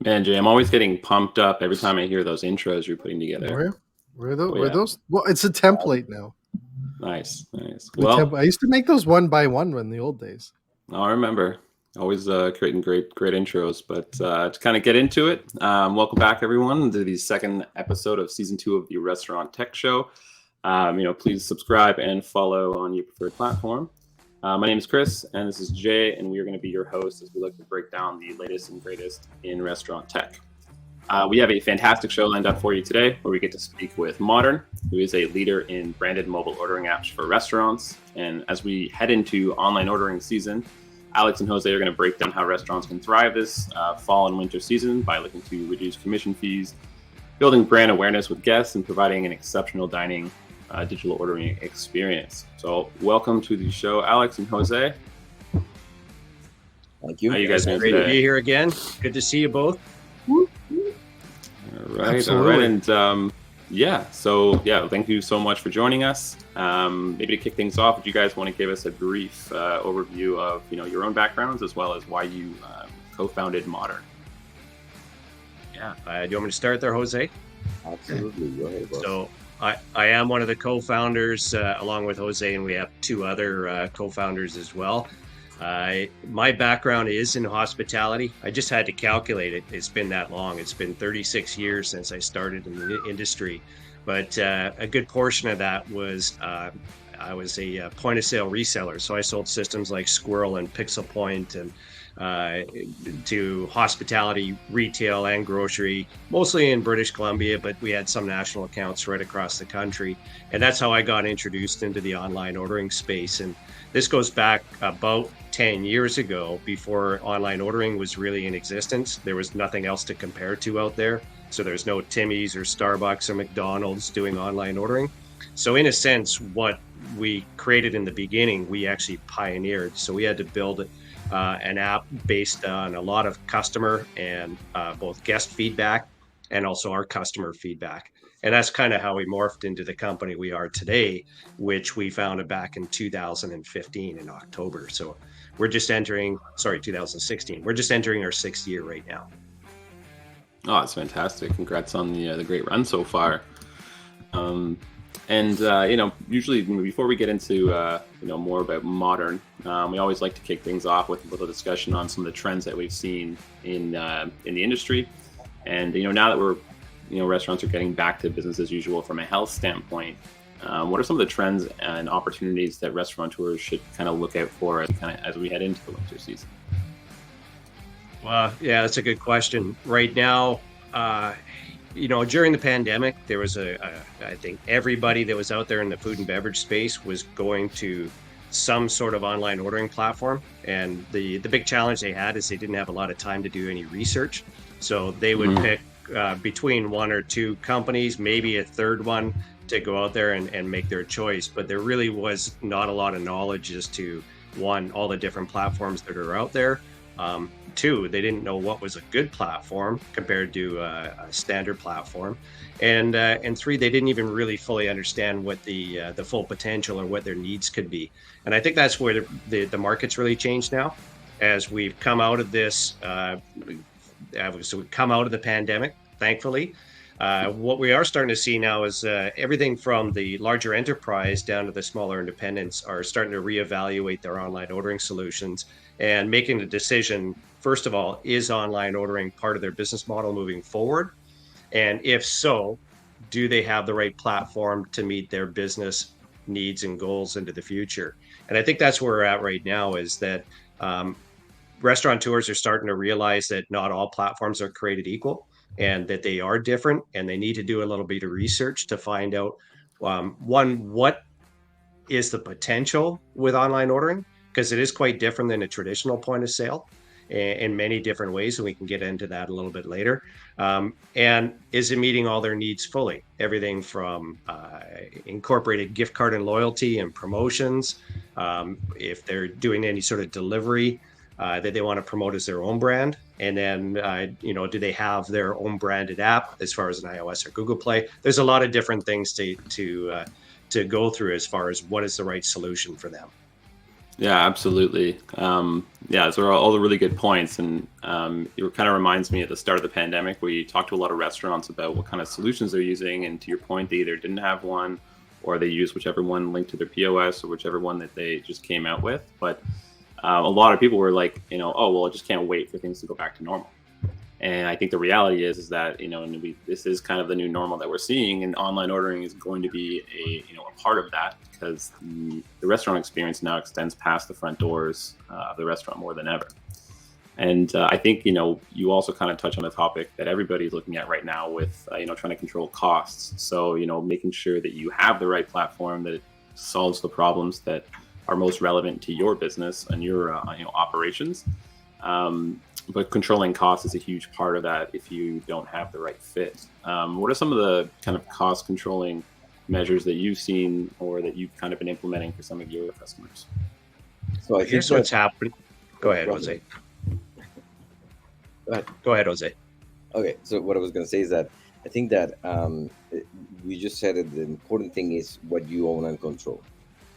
Man, Jay, I'm always getting pumped up every time I hear those intros you're putting together. Where those? Oh Where yeah, those? Well, it's a template now. nice, nice. The Well, I used to make those one by one in the old days. I remember always creating great intros. But to kind of get into it, welcome back everyone to the second episode of season 2 of the Restaurant Tech Show. Please subscribe and follow on your preferred platform. My name is Chris, and this is Jay, and we are going to be your hosts as we look to break down the latest and greatest in restaurant tech. We have a fantastic show lined up for you today, where we get to speak with Moduurn, who is a leader in branded mobile ordering apps for restaurants. And as we head into online ordering season, Alex and Jose are going to break down how restaurants can thrive this fall and winter season by looking to reduce commission fees, building brand awareness with guests, and providing an exceptional dining digital ordering experience. So welcome to the show, Alex and Jose. Thank you. How you guys doing Great today? to be here again. Good to see you both. All right. Absolutely. And thank you so much for joining us. Maybe to kick things off, would you guys want to give us a brief overview of your own backgrounds as well as why you co-founded Moduurn? Yeah. Do you want me to start there, Jose? Absolutely. Go ahead, boss. So I am one of the co-founders along with Jose, and we have two other co-founders as well. My background is in hospitality. I just had to calculate it. It's been that long. It's been 36 years since I started in the industry. But a good portion of that was I was a point of sale reseller. So I sold systems like Squirrel and Pixel Point and to hospitality, retail, and grocery, mostly in British Columbia, but we had some national accounts right across the country. And that's how I got introduced into the online ordering space. And this goes back about 10 years ago, before online ordering was really in existence. There was nothing else to compare to out there. So there's no Timmy's or Starbucks or McDonald's doing online ordering. So in a sense, what we created in the beginning, we actually pioneered. So we had to build an app based on a lot of customer and both guest feedback and also our customer feedback. And that's kind of how we morphed into the company we are today, which we founded back in 2015 in October. So we're just entering, 2016. We're just entering our 6th year right now. Oh, that's fantastic. Congrats on the great run so far. Usually before we get into more about Moduurn, we always like to kick things off with a little discussion on some of the trends that we've seen in the industry. And now that we're restaurants are getting back to business as usual from a health standpoint, what are some of the trends and opportunities that restaurateurs should kind of look out for as we head into the winter season? Well, yeah, that's a good question. Right now, during the pandemic, there was I think everybody that was out there in the food and beverage space was going to some sort of online ordering platform. And the big challenge they had is they didn't have a lot of time to do any research. So they would pick between one or two companies, maybe a third one, to go out there and make their choice. But there really was not a lot of knowledge as to, one, all the different platforms that are out there. Two, they didn't know what was a good platform compared to a standard platform, and three, they didn't even really fully understand what the full potential or what their needs could be. And I think that's where the market's really changed now, as we've come out of this. So we've come out of the pandemic, thankfully. What we are starting to see now is everything from the larger enterprise down to the smaller independents are starting to reevaluate their online ordering solutions and making the decision, first of all, is online ordering part of their business model moving forward? And if so, do they have the right platform to meet their business needs and goals into the future? And I think that's where we're at right now, is that restaurateurs are starting to realize that not all platforms are created equal, and that they are different, and they need to do a little bit of research to find out, what is the potential with online ordering, because it is quite different than a traditional point of sale in many different ways, and we can get into that a little bit later. And is it meeting all their needs fully? Everything from incorporated gift card and loyalty and promotions, if they're doing any sort of delivery that they want to promote as their own brand. And then, do they have their own branded app as far as an iOS or Google Play? There's a lot of different things to go through as far as what is the right solution for them. Yeah, absolutely. Yeah, those are all the really good points. And it kind of reminds me at the start of the pandemic where you talked to a lot of restaurants about what kind of solutions they're using. And to your point, they either didn't have one or they used whichever one linked to their POS or whichever one that they just came out with. But a lot of people were like, oh, well, I just can't wait for things to go back to normal. And I think the reality is that this is kind of the new normal that we're seeing, and online ordering is going to be a part of that because the restaurant experience now extends past the front doors of the restaurant more than ever. And I think you also kind of touch on a topic that everybody's looking at right now with trying to control costs. So making sure that you have the right platform that solves the problems that are most relevant to your business and your operations. But controlling costs is a huge part of that if you don't have the right fit. What are some of the kind of cost controlling measures that you've seen or that you've kind of been implementing for some of your customers? So I think Here's what's happening. Go ahead, Jose. Go ahead, Jose. Okay, so what I was going to say is that I think that we just said that the important thing is what you own and control,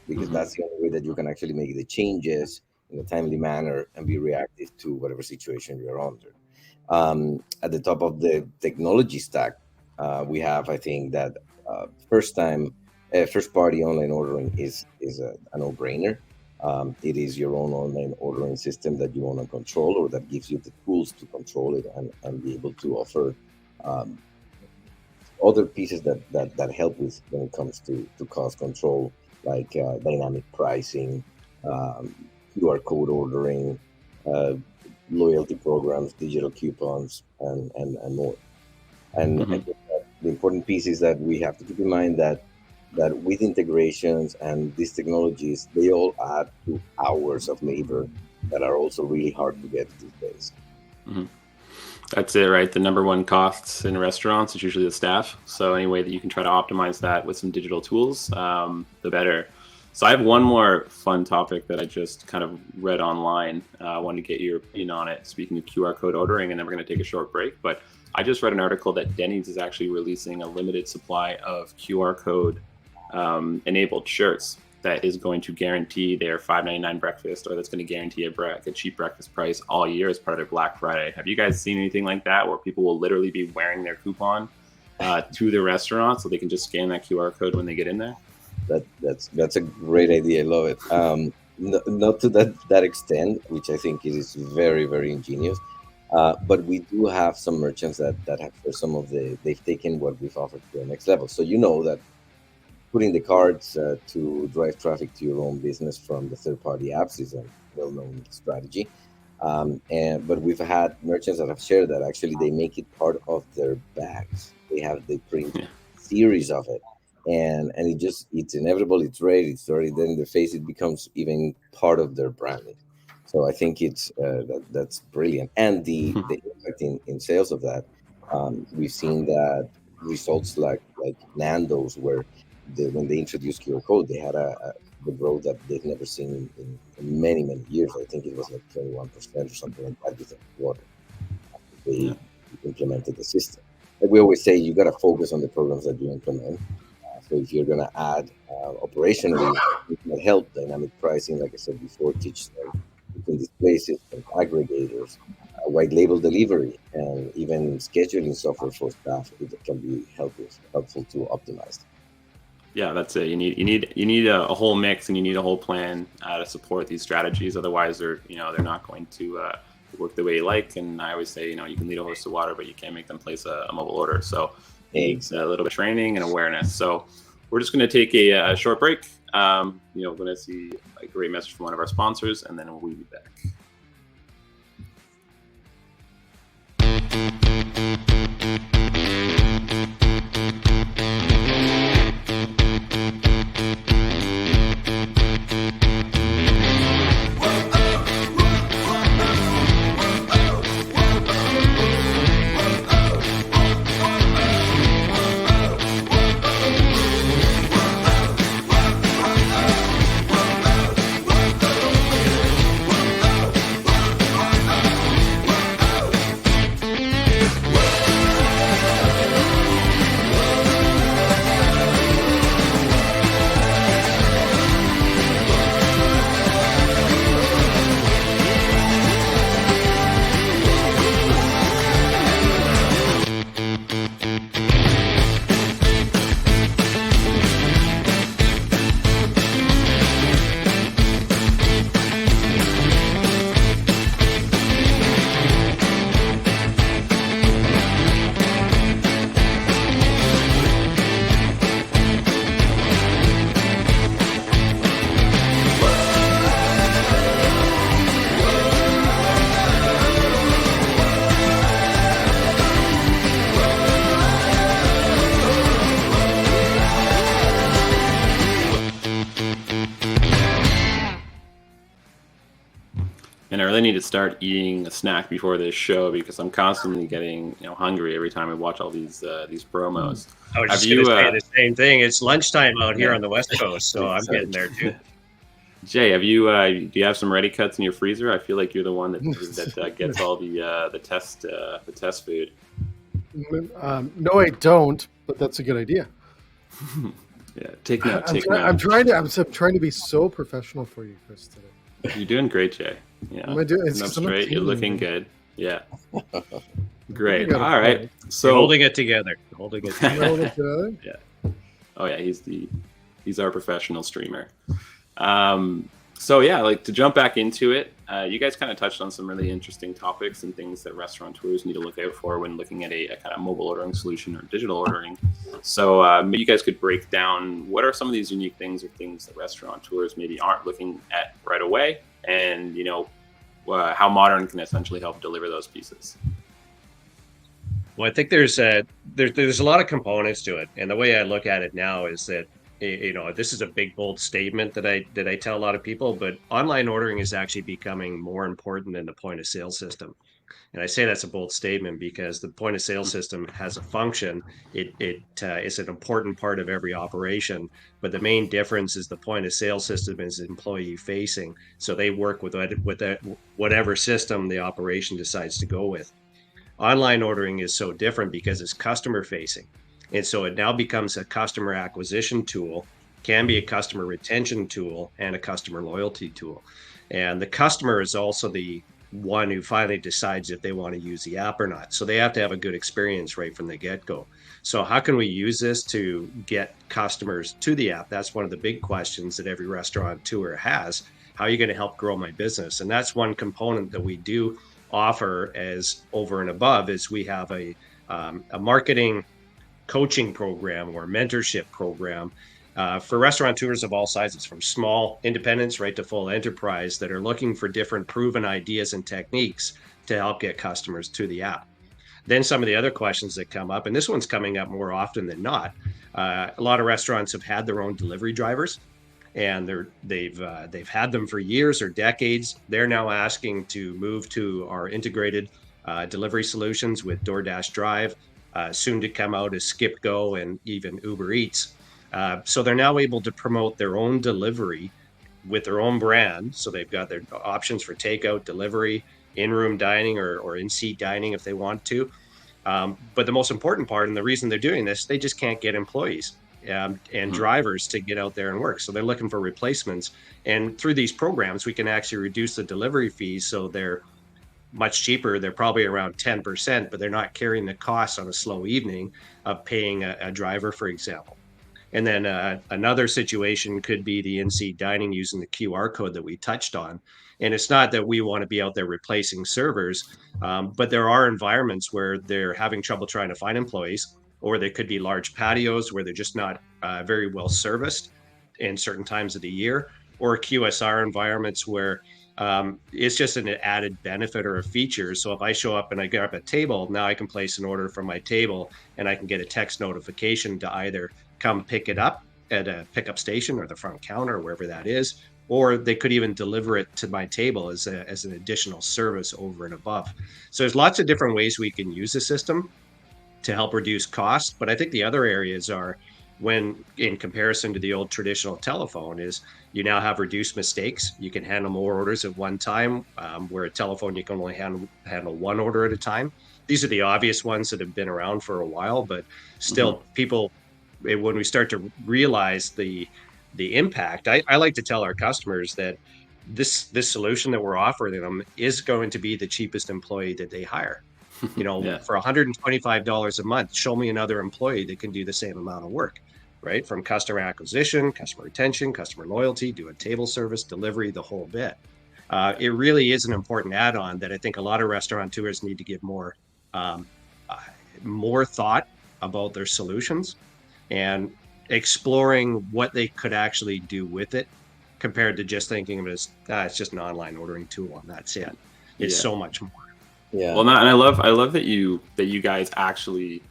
because that's the only way that you can actually make the changes in a timely manner and be reactive to whatever situation you're under. At the top of the technology stack, we have, I think, that first-party online ordering is a no-brainer. It is your own online ordering system that you own and control, or that gives you the tools to control it and be able to offer other pieces that help with when it comes to cost control, like dynamic pricing, QR code ordering, loyalty programs, digital coupons, and more. And I think that the important piece is that we have to keep in mind that with integrations and these technologies, they all add to hours of labor that are also really hard to get these days. Mm-hmm. That's it, right? The number one costs in restaurants is usually the staff. So any way that you can try to optimize that with some digital tools, the better. So I have one more fun topic that I just kind of read online. I wanted to get your opinion on it. Speaking of QR code ordering, and then we're going to take a short break. But I just read an article that Denny's is actually releasing a limited supply of QR code enabled shirts that is going to guarantee their $5.99 breakfast, or that's going to guarantee a cheap breakfast price all year as part of their Black Friday. Have you guys seen anything like that where people will literally be wearing their coupon to the restaurant so they can just scan that QR code when they get in there? That's a great idea. I love it. Not to that extent, which I think is very, very ingenious. But we do have some merchants that have, for some of they've taken what we've offered to the next level. So that putting the cards to drive traffic to your own business from the third-party apps is a well-known strategy. But we've had merchants that have shared that actually they make it part of their bags. They have the print series of it. And it's inevitable, it's rare, it's already there in their face, it becomes even part of their branding. So I think it's that's brilliant. And the impact in sales of that, we've seen that results like Nando's, where when they introduced QR code, they had the growth that they've never seen in many, many years. I think it was like 21% or something like that within a quarter after they implemented the system. Like we always say, you got to focus on the programs that you implement. So if you're going to add operationally, it can help dynamic pricing, like I said before, teach them between these places, and aggregators, white label delivery, and even scheduling software for staff. It can be helpful to optimize. Yeah, that's it. You need a whole mix, and you need a whole plan to support these strategies. Otherwise, they're not going to work the way you like. And I always say, you can lead a horse to water, but you can't make them place a mobile order. So it needs a little bit of training and awareness. So we're just going to take a short break. We're going to see a great message from one of our sponsors, and then we'll be back. really need to start eating a snack before this show because I'm constantly getting hungry every time I watch all these promos. I was Have just going to you, say the same thing. It's lunchtime out here Yeah. on the West Coast, so I'm getting there too. Jay, have you do you have some ready cuts in your freezer? I feel like you're the one that gets all the test food. No, I don't. But that's a good idea. Yeah, take note. I'm trying to be so professional for you, Chris, today. You're doing great, Jay. Yeah, Am I doing? sitting up straight. You're looking good. Yeah, I great. got a All right. point. So You're holding it together. Holding it Am I together. holding it together? Oh yeah, he's our professional streamer. So yeah, like to jump back into it, you guys kind of touched on some really interesting topics and things that restaurateurs need to look out for when looking at a kind of mobile ordering solution or digital ordering. So maybe you guys could break down what are some of these unique things or things that restaurateurs maybe aren't looking at right away, and how Moduurn can essentially help deliver those pieces. Well, I think there's a lot of components to it, and the way I look at it now is that this is a big bold statement that I tell a lot of people, but online ordering is actually becoming more important than the point of sale system. And I say that's a bold statement because the point of sale system has a function. It is an important part of every operation, but the main difference is the point of sale system is employee facing, so they work with whatever system the operation decides to go with. Online ordering is so different because it's customer facing. And so it now becomes a customer acquisition tool, can be a customer retention tool, and a customer loyalty tool. And the customer is also the one who finally decides if they want to use the app or not. So they have to have a good experience right from the get-go. So how can we use this to get customers to the app? That's one of the big questions that every restaurateur has. How are you going to help grow my business? And that's one component that we do offer as over and above is we have a marketing coaching program or mentorship program for restaurateurs of all sizes, from small independents right to full enterprise that are looking for different proven ideas and techniques to help get customers to the app. Then some of the other questions that come up, and this one's coming up more often than not, a lot of restaurants have had their own delivery drivers, and they've had them for years or decades. They're now asking to move to our integrated delivery solutions with DoorDash Drive, soon to come out as Skip Go and even Uber Eats. So they're now able to promote their own delivery with their own brand. So they've got their options for takeout, delivery, in-room dining, or in-seat dining if they want to. But the most important part, and the reason they're doing this, they just can't get employees and drivers to get out there and work. So they're looking for replacements. And through these programs, we can actually reduce the delivery fees so they're much cheaper. They're probably around 10%, but they're not carrying the costs on a slow evening of paying a driver, for example. And then another situation could be the in-seat dining using the QR code that we touched on. And it's not that we want to be out there replacing servers, but there are environments where they're having trouble trying to find employees, or they could be large patios where they're just not very well serviced in certain times of the year, or QSR environments where it's just an added benefit or a feature. So if I show up and I grab a table, now I can place an order from my table and I can get a text notification to either come pick it up at a pickup station or the front counter, wherever that is, or they could even deliver it to my table as an additional service over and above. So there's lots of different ways we can use the system to help reduce costs. But I think the other areas are, when in comparison to the old traditional telephone, is you now have reduced mistakes. You can handle more orders at one time, where a telephone you can only handle one order at a time. These are the obvious ones that have been around for a while, but still people, when we start to realize the impact, I like to tell our customers that this solution that we're offering them is going to be the cheapest employee that they hire. Yeah. For $125 a month, show me another employee that can do the same amount of work, right? From customer acquisition, customer retention, customer loyalty, doing table service, delivery, the whole bit. It really is an important add-on that I think a lot of restaurateurs need to give more thought about their solutions and exploring what they could actually do with it, compared to just thinking of it as it's just an online ordering tool and that's it. It's so much more. Yeah. Well, and I love that you guys actually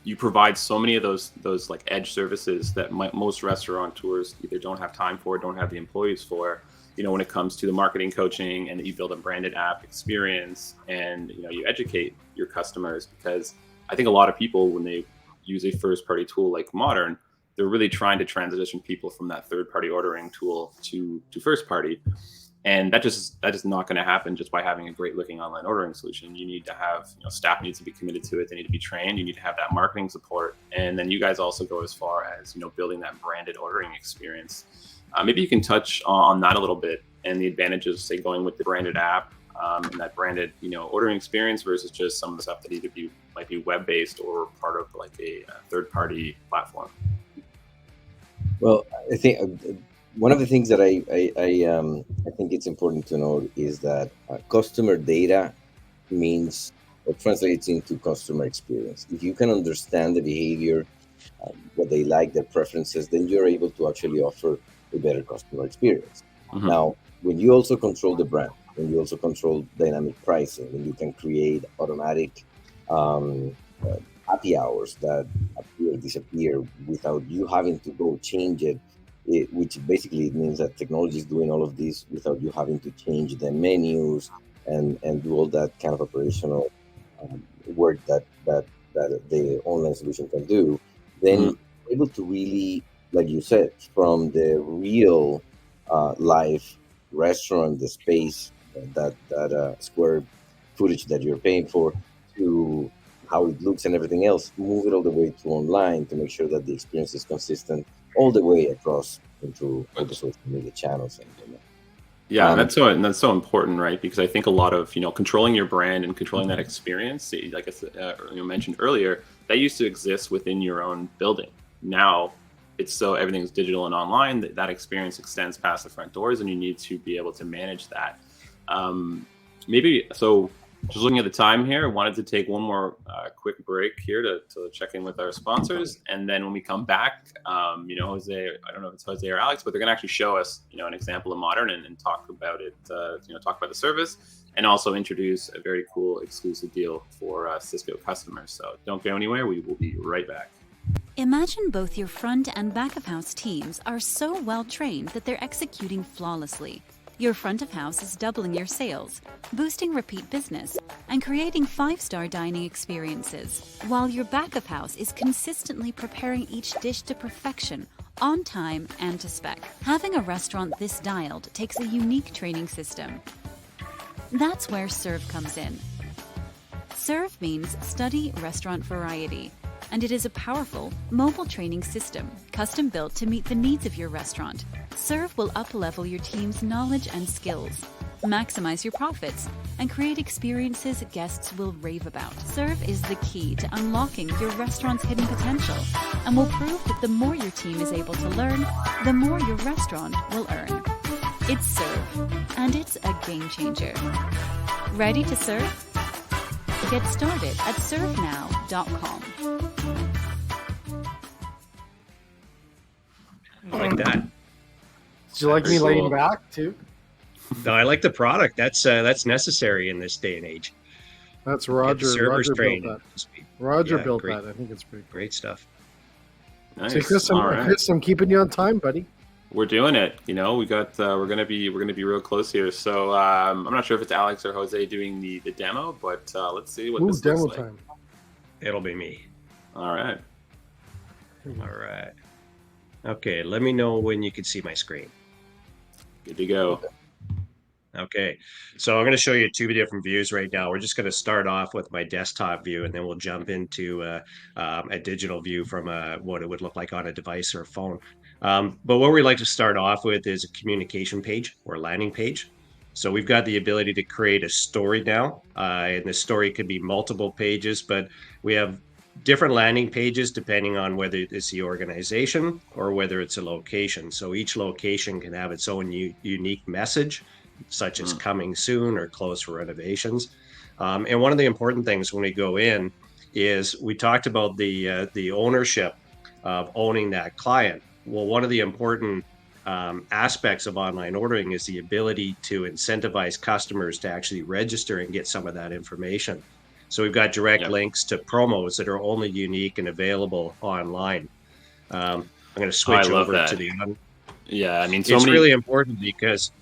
you provide so many of those like edge services that most restaurateurs either don't have time for, don't have the employees for, when it comes to the marketing coaching, and that you build a branded app experience, and you educate your customers, because I think a lot of people, when they use a first party tool like Moduurn, they're really trying to transition people from that third party ordering tool to first party. And that is not going to happen just by having a great looking online ordering solution. You need to have, staff needs to be committed to it. They need to be trained. You need to have that marketing support. And then you guys also go as far as, building that branded ordering experience. Maybe you can touch on that a little bit, and the advantages, say, going with the branded app, and that branded, ordering experience versus just some of the stuff that might be web-based or part of like a third-party platform. Well, I think one of the things that I think it's important to note is that customer data means or translates into customer experience. If you can understand the behavior, what they like, their preferences, then you're able to actually offer a better customer experience. Mm-hmm. Now, when you also control the brand, when you also control dynamic pricing, when you can create automatic happy hours that appear, disappear without you having to go change it, which basically means that technology is doing all of this without you having to change the menus and do all that kind of operational work that the online solution can do, then you're able to really, like you said, from the real live restaurant, the space, that square footage that you're paying for, to how it looks and everything else, move it all the way to online to make sure that the experience is consistent all the way across into all the social media channels. Yeah, and that's so important, right? Because I think a lot of controlling your brand and controlling that experience, like I mentioned earlier, that used to exist within your own building. Now it's so everything's digital and online, that experience extends past the front doors, and you need to be able to manage that. Just looking at the time here, I wanted to take one more quick break here to check in with our sponsors. And then when we come back, Jose, I don't know if it's Jose or Alex, but they're going to actually show us, an example of Moduurn and talk about it, talk about the service, and also introduce a very cool exclusive deal for Cisco customers. So don't go anywhere. We will be right back. Imagine both your front and back of house teams are so well trained that they're executing flawlessly. Your front of house is doubling your sales, boosting repeat business, and creating 5-star dining experiences, while your back of house is consistently preparing each dish to perfection, on time and to spec. Having a restaurant this dialed takes a unique training system. That's where Serve comes in. Serve means study restaurant variety, and it is a powerful mobile training system, custom built to meet the needs of your restaurant. Serve will up-level your team's knowledge and skills, maximize your profits, and create experiences guests will rave about. Serve is the key to unlocking your restaurant's hidden potential, and will prove that the more your team is able to learn, the more your restaurant will earn. It's Serve, and it's a game changer. Ready to serve? Get started at servenow.com. I like that. Did you like me laying back too? No, I like the product. That's necessary in this day and age. That's Roger. Servers Roger trained. built that. Roger built great, that. I think it's pretty cool. Great stuff. Nice. So Chris, Chris, I'm keeping you on time, buddy. We're doing it. We got we're gonna be real close here. So I'm not sure if it's Alex or Jose doing the demo, but let's see what this demo looks like. time. It'll be me. All right. All right. Okay, let me know when you can see my screen. Good to go. Okay, so I'm going to show you two different views right now. We're just going to start off with my desktop view, and then we'll jump into a digital view from what it would look like on a device or a phone. But what we like to start off with is a communication page or landing page. So we've got the ability to create a story now, and the story could be multiple pages, but we have different landing pages depending on whether it's the organization or whether it's a location. So each location can have its own unique message, such as coming soon or closed for renovations. And one of the important things when we go in is we talked about the ownership of owning that client. Well, one of the important aspects of online ordering is the ability to incentivize customers to actually register and get some of that information. So we've got direct links to promos that are only unique and available online. I'm going to switch over to the. Yeah, I mean, it's really important because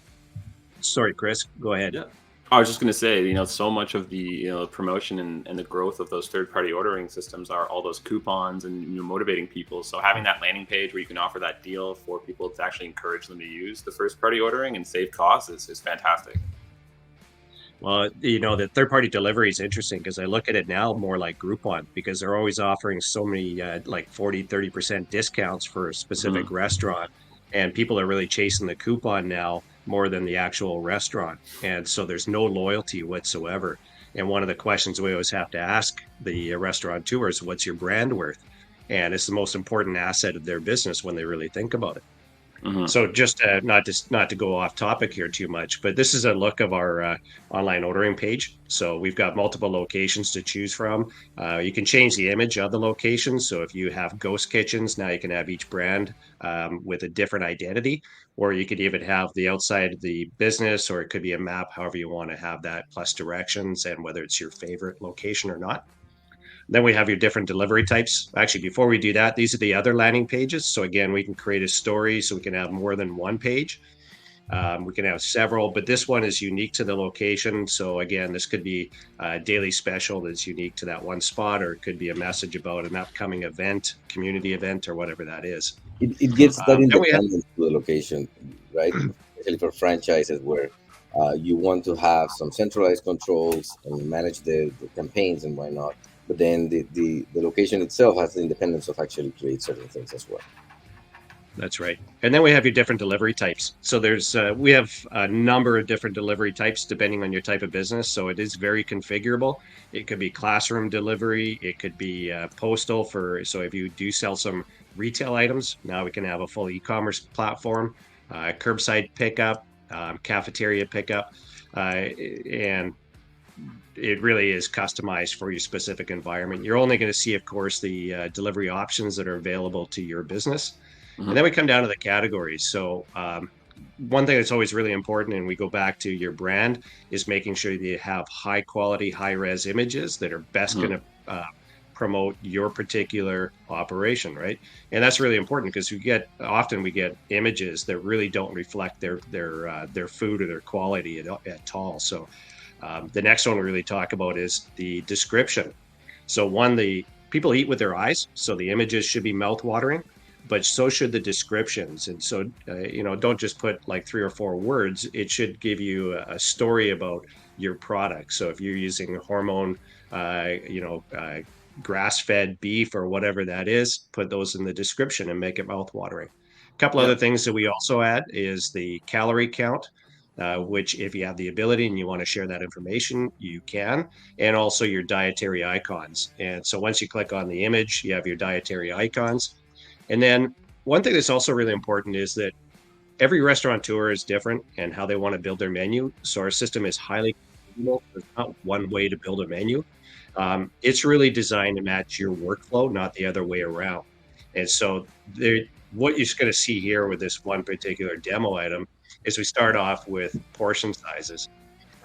Sorry, Chris, go ahead. Yeah. I was just going to say, so much of the promotion and the growth of those third-party ordering systems are all those coupons and motivating people. So having that landing page where you can offer that deal for people to actually encourage them to use the first-party ordering and save costs is fantastic. Well, the third-party delivery is interesting because I look at it now more like Groupon because they're always offering so many like 40, 30% discounts for a specific restaurant. And people are really chasing the coupon now more than the actual restaurant. And so there's no loyalty whatsoever. And one of the questions we always have to ask the restaurateurs, what's your brand worth? And it's the most important asset of their business when they really think about it. So just not to go off topic here too much, but this is a look of our online ordering page. So we've got multiple locations to choose from. You can change the image of the location. So if you have ghost kitchens, now you can have each brand with a different identity, or you could even have the outside of the business, or it could be a map, however you want to have that, plus directions and whether it's your favorite location or not. Then we have your different delivery types. Actually, before we do that, these are the other landing pages. So again, we can create a story so we can have more than one page. We can have several, but this one is unique to the location. So again, this could be a daily special that's unique to that one spot, or it could be a message about an upcoming event, community event, or whatever that is. It gives that independence to the location, right? Especially for franchises where you want to have some centralized controls and manage the campaigns and whatnot. But then the location itself has the independence of actually create certain things as well. That's right. And then we have your different delivery types. So we have a number of different delivery types depending on your type of business. So it is very configurable. It could be classroom delivery. It could be postal so if you do sell some retail items, now we can have a full e-commerce platform, curbside pickup, cafeteria pickup, and it really is customized for your specific environment. You're only going to see, of course, the delivery options that are available to your business. And then we come down to the categories. So one thing that's always really important, and we go back to your brand, is making sure that you have high quality, high res images that are best going to promote your particular operation, right? And that's really important because we get images that really don't reflect their food or their quality at all. So the next one we really talk about is the description. So the people eat with their eyes, so the images should be mouth-watering, but so should the descriptions. And so, don't just put like 3 or 4 words. It should give you a story about your product. So if you're using hormone, grass-fed beef or whatever that is, put those in the description and make it mouth-watering. A couple other things that we also add is the calorie count. Which if you have the ability and you want to share that information, you can, and also your dietary icons. And so once you click on the image, you have your dietary icons. And then one thing that's also really important is that every restaurateur is different and how they want to build their menu. So our system is highly configurable. There's not one way to build a menu. It's really designed to match your workflow, not the other way around. And so what you're going to see here with this one particular demo item is we start off with portion sizes,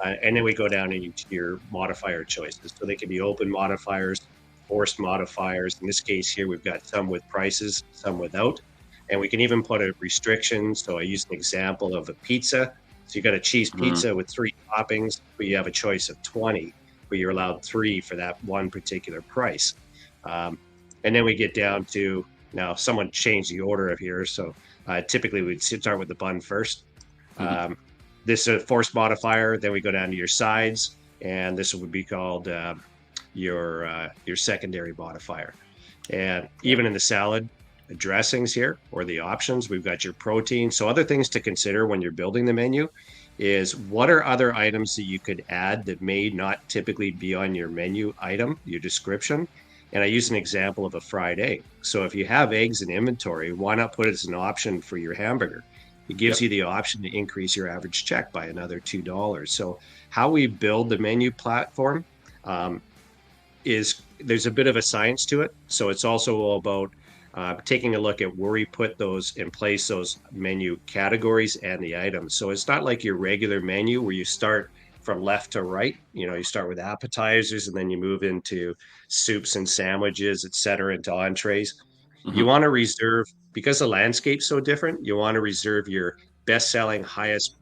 and then we go down into your modifier choices. So they can be open modifiers, forced modifiers. In this case here, we've got some with prices, some without. And we can even put a restriction. So I use an example of a pizza. So you got a cheese pizza with 3 toppings, but you have a choice of 20, but you're allowed 3 for that one particular price. And then we get down to, now someone changed the order of here. So typically we'd start with the bun first. This is a forced modifier. Then we go down to your sides, and this would be called your secondary modifier. And even in the salad dressings here, or the options, we've got your protein. So other things to consider when you're building the menu is what are other items that you could add that may not typically be on your menu item, your description. And I use an example of a fried egg. So if you have eggs in inventory, why not put it as an option for your hamburger? It gives you the option to increase your average check by another $2. So how we build the menu platform is there's a bit of a science to it. So it's also all about taking a look at where we put those in place, those menu categories and the items. So it's not like your regular menu where you start from left to right. You start with appetizers and then you move into soups and sandwiches, et cetera, into entrees. You want to reserve, because the landscape's so different, you want to reserve your best-selling, highest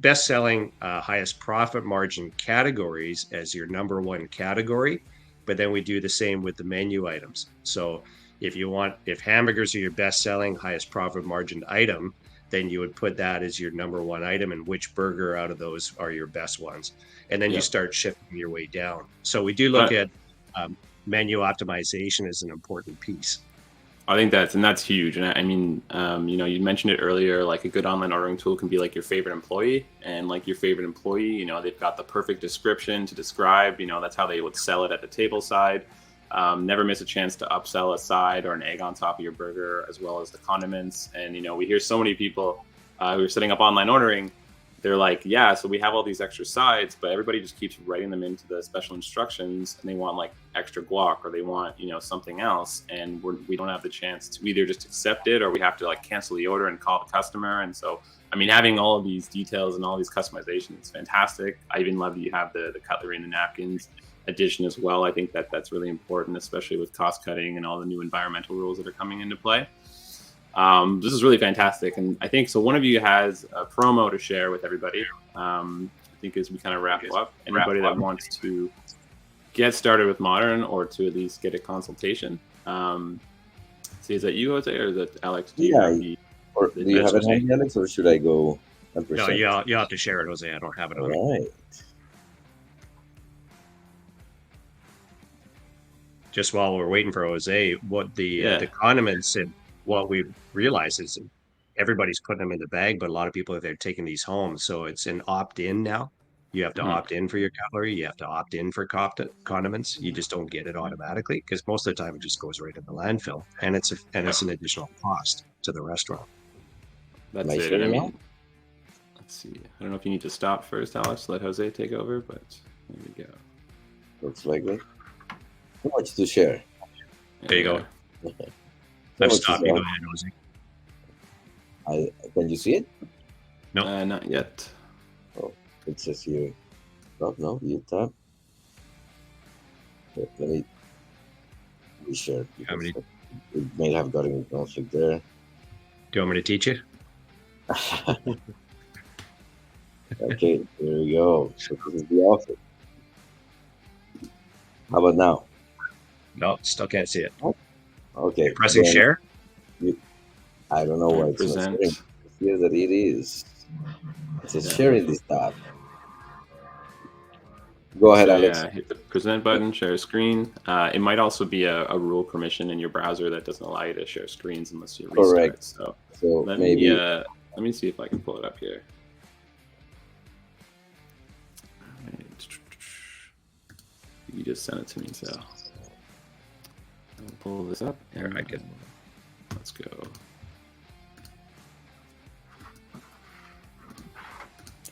best selling, highest profit margin categories as your number one category. But then we do the same with the menu items. So if hamburgers are your best selling, highest profit margin item, then you would put that as your number one item, and which burger out of those are your best ones. And then you start shifting your way down. So we do look at menu optimization as an important piece. I think that's huge. And I mean, you mentioned it earlier, like a good online ordering tool can be like your favorite employee, and like your favorite employee, they've got the perfect description to describe, that's how they would sell it at the table side. Never miss a chance to upsell a side or an egg on top of your burger, as well as the condiments. And, we hear so many people who are setting up online ordering. They're like, yeah, so we have all these extra sides, but everybody just keeps writing them into the special instructions, and they want like extra guac, or they want, something else. And we don't have the chance to either just accept it, or we have to like cancel the order and call the customer. And so, I mean, having all of these details and all these customizations is fantastic. I even love that you have the cutlery and the napkins addition as well. I think that's really important, especially with cost cutting and all the new environmental rules that are coming into play. This is really fantastic. And I think, so one of you has a promo to share with everybody. I think as we kind of wrap up, anybody that wants to get started with Moduurn, or to at least get a consultation. See, is that you, Jose, or is that Alex? Do you have it handy, Alex, or should I go? No, you have to share it, Jose. I don't have it on. All right. Just while we're waiting for Jose, what the condiments, and what we realize is everybody's putting them in the bag, but a lot of people, they're taking these home. So it's an opt-in now. You have to opt in for your cutlery. You have to opt in for condiments. You just don't get it automatically, because most of the time it just goes right in the landfill, and it's an additional cost to the restaurant. That's it. I mean, let's see. I don't know if you need to stop first, Alex. Let Jose take over, but there we go. Looks like it. How much to share? There you go. I'm stopping. Go ahead, Jose. Can you see it? No, not yet. Oh, it says here. Oh, no, you tap. Let me reshare. It may have gotten a conflict there. Do you want me to teach you? Okay, there we go. So this is the offer. How about now? No, still can't see it. Okay. You're pressing share? I don't know why it's not sharing. It's here that it is. It says sharing this tab. Go ahead, Alex. Yeah, hit the present button, share screen. It might also be a rule permission in your browser that doesn't allow you to share screens unless you restart. Correct. So let me see if I can pull it up here. You just sent it to me, so I'll pull this up. Here, I can. Let's go.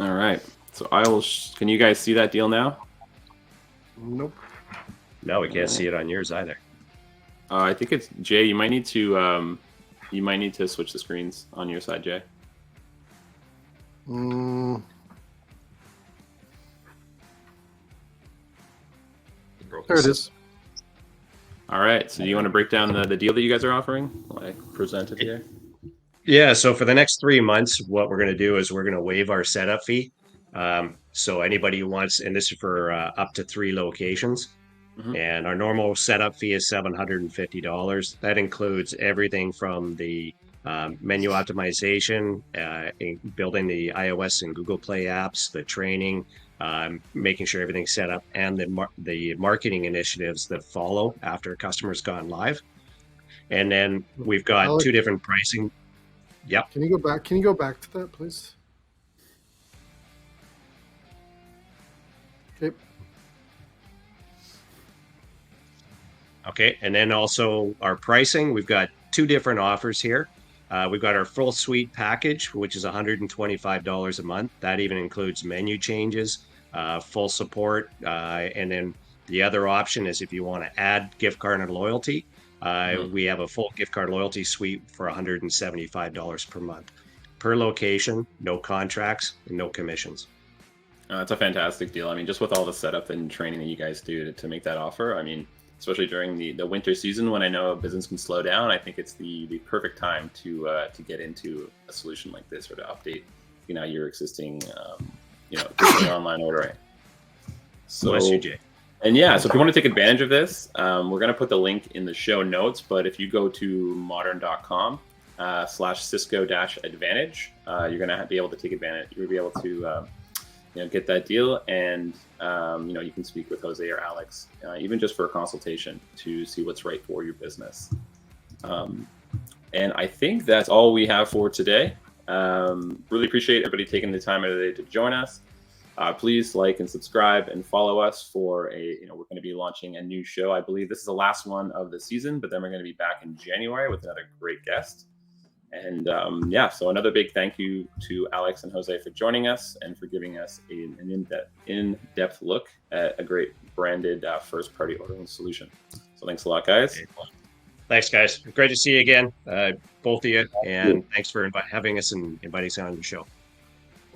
All right. So I will. Can you guys see that deal now? Nope. No, we can't see it on yours either. I think it's Jay. You might need to. You might need to switch the screens on your side, Jay. There it is. All right. So do you want to break down the deal that you guys are offering? Like present it here. Yeah. So for the next 3 months, what we're going to do is we're going to waive our setup fee. So anybody who wants, and this is for up to 3 locations, and our normal setup fee is $750. That includes everything from the menu optimization, building the iOS and Google Play apps, the training, making sure everything's set up, and the marketing initiatives that follow after a customer's gone live. And then we've got Alex, 2 different pricing. Yep. Can you go back to that, please? Okay. Okay, and then also our pricing, we've got 2 different offers here. We've got our full suite package, which is $125 a month. That even includes menu changes, full support, and then the other option is if you want to add gift card and loyalty, we have a full gift card loyalty suite for $175 per month. Per location, no contracts, and no commissions. That's a fantastic deal. I mean, just with all the setup and training that you guys do to make that offer, I mean, especially during the winter season when I know a business can slow down. I think it's the perfect time to get into a solution like this, or to update, your existing, existing online ordering. So, Bless you, Jay. And yeah, so if you want to take advantage of this, we're going to put the link in the show notes. But if you go to moduurn.com/Cisco-advantage, you're going to be able to take advantage. You'll be able to get that deal, and you can speak with Jose or Alex, even just for a consultation, to see what's right for your business. And I think that's all we have for today. Really appreciate everybody taking the time out of the day to join us. Please like and subscribe and follow us for we're going to be launching a new show. I believe this is the last one of the season, but then we're going to be back in January with another great guest. And so another big thank you to Alex and Jose for joining us and for giving us an in-depth look at a great branded first-party ordering solution. So thanks a lot, guys. Thanks, guys. Great to see you again, both of you, and thanks for having us and inviting us on your show.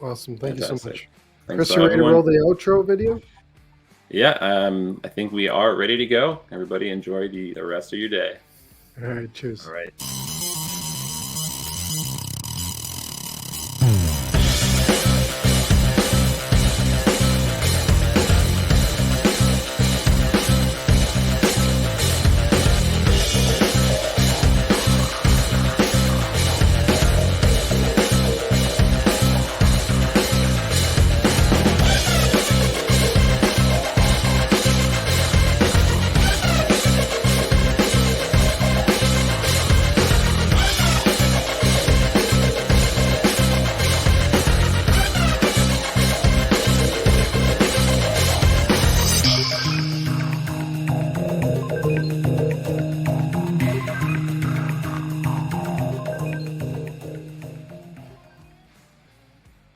Awesome. Thank you so much. Thanks, Chris, you ready to roll the outro video? Yeah, I think we are ready to go. Everybody enjoy the rest of your day. All right, cheers. All right.